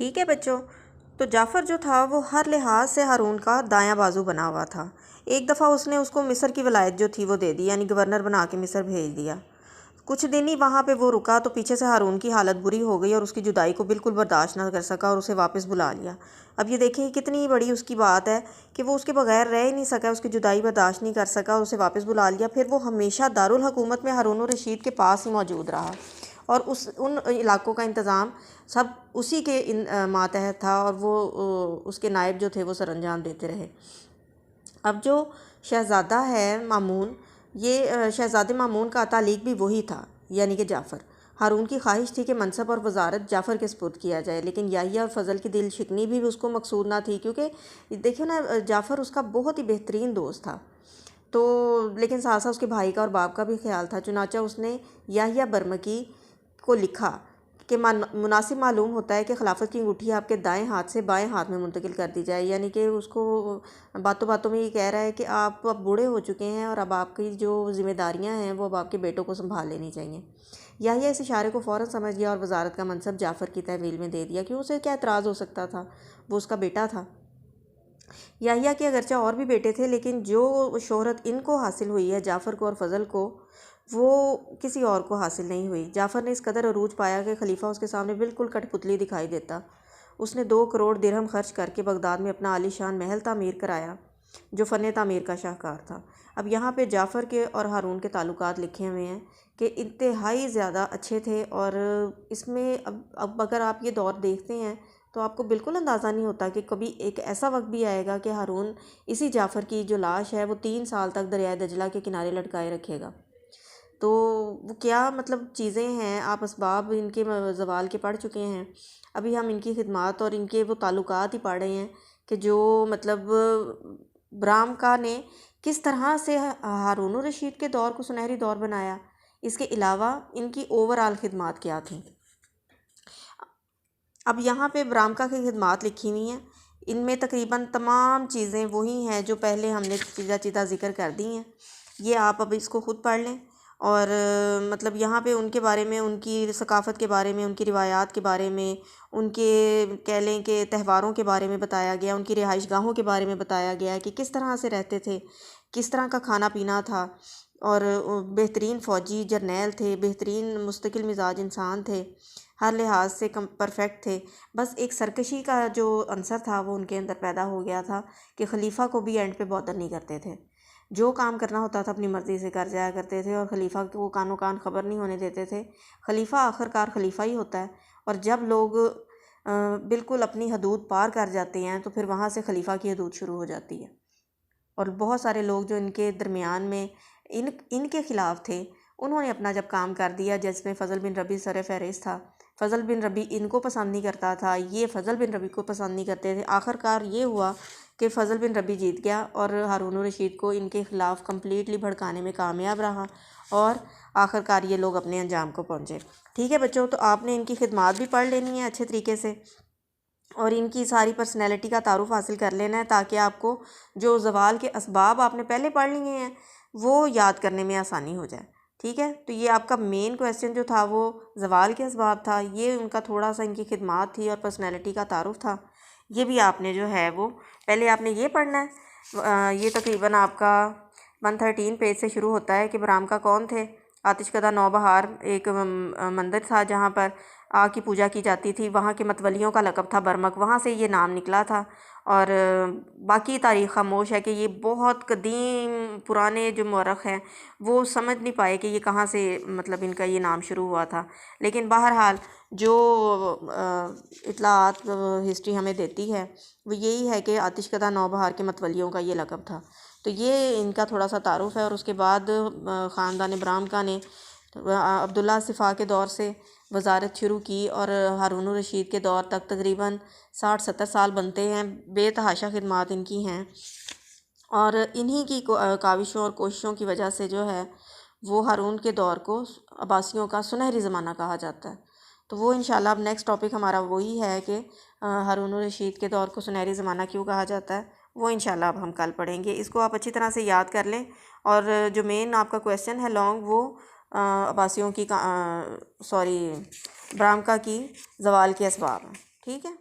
ठीक है बच्चों। तो जाफ़र जो था वो हर लिहाज से हारून का दायां बाजू बना हुआ था। एक दफ़ा उसने उसको मिस्र की वलायत जो थी वो दे दी, यानी गवर्नर बना के मिस्र भेज दिया। कुछ दिन ही वहाँ पे वो रुका तो पीछे से हारून की हालत बुरी हो गई और उसकी जुदाई को बिल्कुल बर्दाश्त ना कर सका और उसे वापस बुला लिया। अब ये देखिए कितनी बड़ी उसकी बात है कि वो उसके बगैर रह ही नहीं सका, उसकी जुदाई बर्दाश्त नहीं कर सका और उसे वापस बुला लिया। फिर वो हमेशा दारुल हुकूमत में हारून रशीद के पास ही मौजूद रहा और उन इलाक़ों का इंतज़ाम सब उसी के मातहत था और वो उसके नायब जो थे वो सरअंजाम देते रहे। अब जो शहज़ादा है मामून, ये शहज़ादे मामून का तालीक भी वही था, यानी कि जाफ़र। हारून की ख्वाहिश थी कि मनसब और वजारत जाफ़र के सुपुर्द किया जाए, लेकिन याहिया और फ़ज़ल की दिल शिकनी भी उसको मकसूद ना थी, क्योंकि देखिए ना जाफ़र उसका बहुत ही बेहतरीन दोस्त था। तो लेकिन साथ साथ उसके भाई का और बाप का भी ख्याल था। चुनाचा उसने याहिया बरमकी को लिखा कि मुनासिब मालूम होता है कि खिलाफत की अंगूठी आपके दाएं हाथ से बाएं हाथ में मुंतकिल कर दी जाए, यानी कि उसको बातों बातों में ये कह रहा है कि आप अब बूढ़े हो चुके हैं और अब आपकी जो जिम्मेदारियां हैं वो अब आपके बेटों को संभाल लेनी चाहिए। याहिया इस इशारे को फ़ौरन समझ गया और वजारत का मनसब जाफ़र की तहवील में दे दिया, कि उसे क्या एतराज़ हो सकता था, वो उसका बेटा था। याहिया के अगरचे और भी बेटे थे, लेकिन जो शोहरत इनको हासिल हुई है, जाफ़र को और फ़ज़ल को, वो किसी और को हासिल नहीं हुई। जाफ़र ने इस कदर अरूज पाया कि खलीफा उसके सामने बिल्कुल कठपुतली दिखाई देता। उसने 2 करोड़ दिरहम खर्च करके बगदाद में अपना आलीशान महल तामीर कराया, जो फ़न तामीर का शाहकार था। अब यहाँ पे जाफ़र के और हारून के ताल्लुकात लिखे हुए हैं कि इंतहाई ज़्यादा अच्छे थे। और इसमें अब अगर आप ये दौर देखते हैं तो आपको बिल्कुल अंदाज़ा नहीं होता कि कभी एक ऐसा वक्त भी आएगा कि हारून इसी जाफ़र की जो लाश है वो 3 साल तक दरियाए दजला के किनारे लटकाए रखेगा। तो वो क्या मतलब चीज़ें हैं, आप असबाब इनके ज़वाल के पढ़ चुके हैं। अभी हम इनकी खिदमत और इनके वो ताल्लुकात ही पढ़ रहे हैं कि जो मतलब ब्राह्मका ने किस तरह से हारून रशीद के दौर को सुनहरी दौर बनाया। इसके अलावा इनकी ओवरऑल खिदमत क्या थी। अब यहाँ पे ब्राह्मका की खिदमत लिखी हुई हैं। इनमें तकरीबन तमाम चीज़ें वही हैं जो पहले हमने चीज़ा चीज़ा ज़िक्र कर दी हैं। ये आप अब इसको ख़ुद पढ़ लें और मतलब यहाँ पे उनके बारे में, उनकी सकाफ़त के बारे में, उनकी रिवायात के बारे में, उनके कह लें कि त्यौहारों के बारे में बताया गया, उनकी रिहाइश गाहों के बारे में बताया गया है कि किस तरह से रहते थे, किस तरह का खाना पीना था। और बेहतरीन फ़ौजी जर्नैल थे, बेहतरीन मुस्तकिल मिजाज इंसान थे, हर लिहाज से कम परफेक्ट थे। बस एक सरकशी का जो अंसर था वो उनके अंदर पैदा हो गया था कि खलीफा को भी एंड पे बॉदर नहीं करते थे। जो काम करना होता था अपनी मर्ज़ी से कर जाया करते थे और खलीफा को कानो कान ख़बर नहीं होने देते थे। खलीफा आखिरकार खलीफा ही होता है और जब लोग बिल्कुल अपनी हदूद पार कर जाते हैं तो फिर वहाँ से खलीफा की हदूद शुरू हो जाती है। और बहुत सारे लोग जो इनके दरमियान में इनके ख़िलाफ़ थे, उन्होंने अपना जब काम कर दिया, जिसमें फ़ज़ल बिन रबी सर फ़हरिस्त था। फ़ज़ल बिन रबी इनको पसंद नहीं करता था, ये फ़ज़ल बिन रबी को पसंद नहीं करते थे। आखिरकार ये हुआ कि फ़ज़ल बिन रबी जीत गया और हारून रशीद को इनके ख़िलाफ़ कम्प्लीटली भड़काने में कामयाब रहा और आखिरकार ये लोग अपने अंजाम को पहुँचे। ठीक है बच्चों, तो आपने इनकी खिदमत भी पढ़ लेनी है अच्छे तरीके से और इनकी सारी पर्सनैलिटी का तारुफ हासिल कर लेना है, ताकि आपको जो ज़वाल के असबाब आपने पहले पढ़ लिए हैं वो याद करने में आसानी हो जाए। ठीक है, तो ये आपका मेन क्वेश्चन जो था वो ज़वाल के असबाब था, ये उनका थोड़ा सा इनकी खिदमत थी और पर्सनैलिटी का तारुफ था। ये भी आपने जो है वो पहले आपने ये पढ़ना है। ये तकरीबन आपका 113 पेज से शुरू होता है कि ब्राह्मका कौन थे। आतिशकदा नौबहार एक मंदिर था जहाँ पर आग की पूजा की जाती थी, वहाँ के मतवलियों का लक़ब था बरमक, वहाँ से ये नाम निकला था। और बाकी तारीख़ खामोश है कि ये बहुत कदीम पुराने जो मौरख़ हैं वो समझ नहीं पाए कि ये कहाँ से मतलब इनका ये नाम शुरू हुआ था। लेकिन बहरहाल जो इतलात हिस्ट्री हमें देती है वो यही है कि आतिशकदा नौबहार के मतवलियों का ये लक़ब था। तो ये इनका थोड़ा सा तारुफ है। और उसके बाद ख़ानदान ब्राह्मका ने अब्दुल्ला सिफ़ा के दौर से वज़ारत शुरू की और हारून रशीद के दौर तक तकरीबन 60-70 साल बनते हैं। बेतहाशा खिदमत इनकी हैं और इन्हीं की काविशों और कोशिशों की वजह से जो है वो हारून के दौर को अब्बासियों का सुनहरी ज़माना कहा जाता है। तो वो इंशाल्लाह अब नेक्स्ट टॉपिक हमारा वही है कि हारून रशीद के दौर को सुनहरी ज़माना क्यों कहा जाता है, वो इंशाल्लाह अब हम कल पढ़ेंगे। इसको आप अच्छी तरह से याद कर लें। और जो मेन आपका क्वेश्चन है लॉन्ग, वो अब्बासियों की ब्राह्मका की ज़वाल के असबाब हैं। ठीक है।